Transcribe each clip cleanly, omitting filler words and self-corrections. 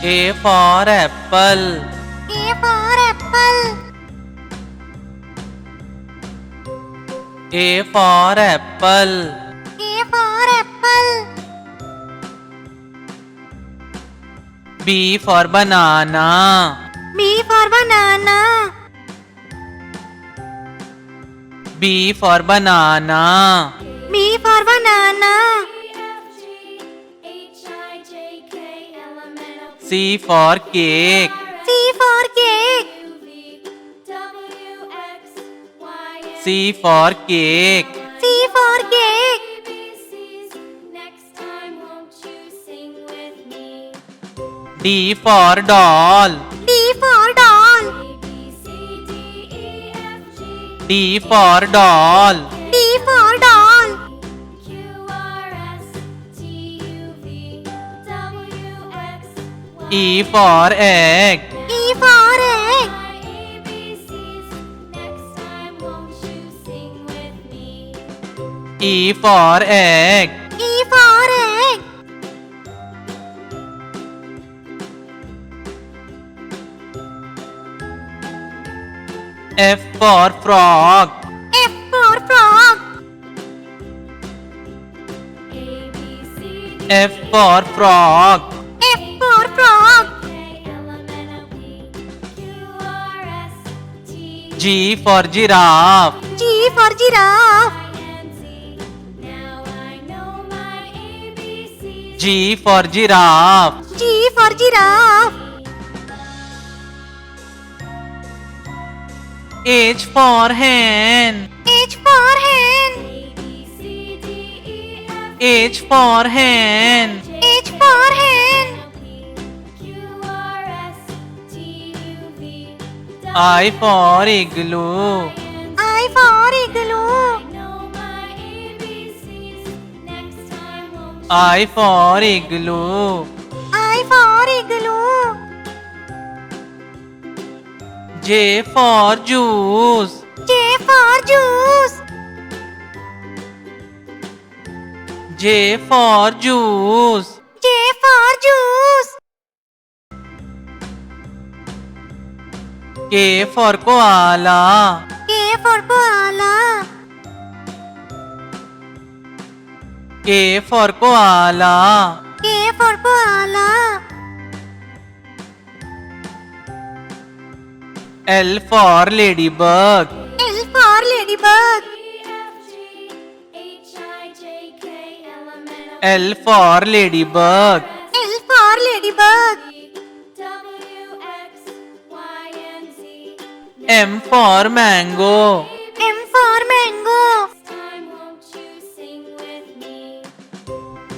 A for apple. A for apple. A for apple. A for apple. B for banana. B for banana. B for banana. B for banana. C for cake. C for cake. C for cake. C for cake. D for doll. D for doll. D for doll. D for doll. E for egg. E for egg. E for egg. E for egg. F for frog. F for frog. F for frog. F for frog. G for giraffe. G for giraffe. G for giraffe. G for giraffe. H for hen. H for hen. H for hen. H for hen. I for igloo. I for igloo. I for igloo. I for igloo. J for juice. J for juice. J for juice. J for juice. K for koala. K for koala. K for koala. K for koala. L for ladybug. L for ladybug. L for ladybug. L for ladybug. M for mango. M for mango.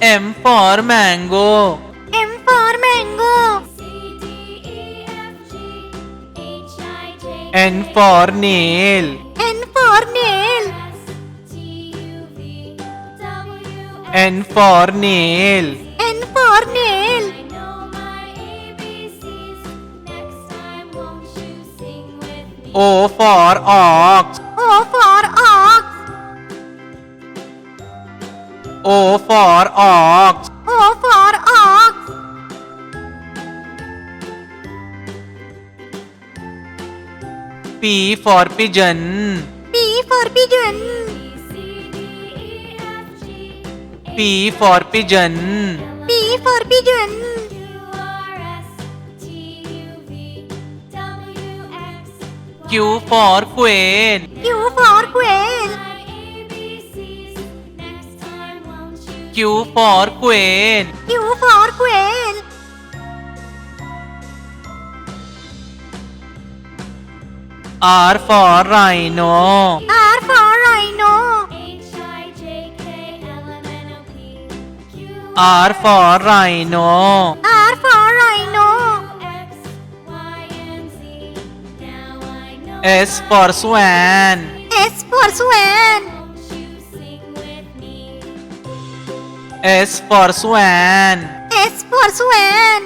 M for mango. M for mango. N for nail. N for nail. N for nail. N for nail. O for ox. O for ox. O for ox. O for ox. P for pigeon. P for pigeon. P for pigeon. P for pigeon. Q for quail. Q for quail. Q for quail. Q for quail. R for rhino. R for rhino. R for rhino. R for rhino. S for swan. S for swan. S for swan. S for swan.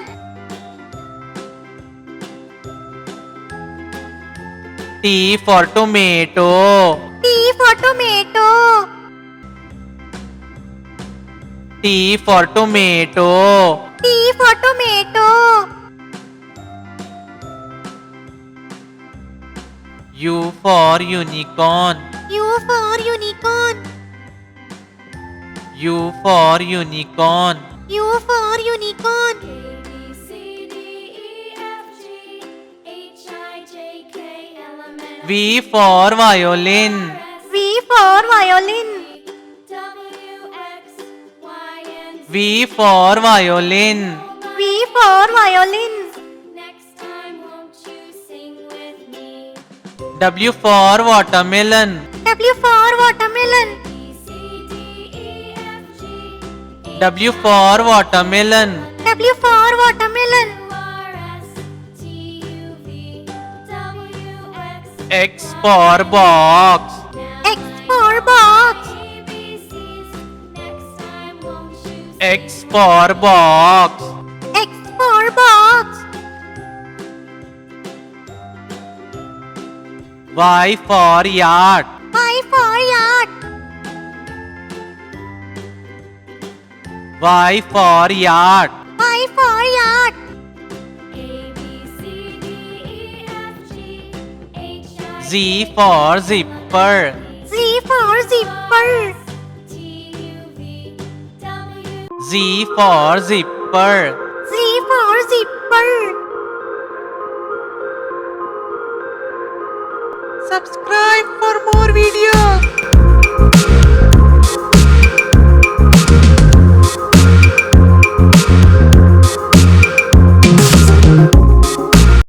T for tomato. T for tomato. T for tomato. T for tomato. U for unicorn. U for unicorn. U for unicorn. U for unicorn. V for violin. V for violin. V for violin. V for violin. W for watermelon. W for watermelon. W for watermelon. W for watermelon. X for box. X for box. X for box. X for box. Y for yard. Y for yard. Y for yard. Y for yard. Z for zipper. Z for zipper. Z for zipper. Z for zipper. Subscribe for more videos.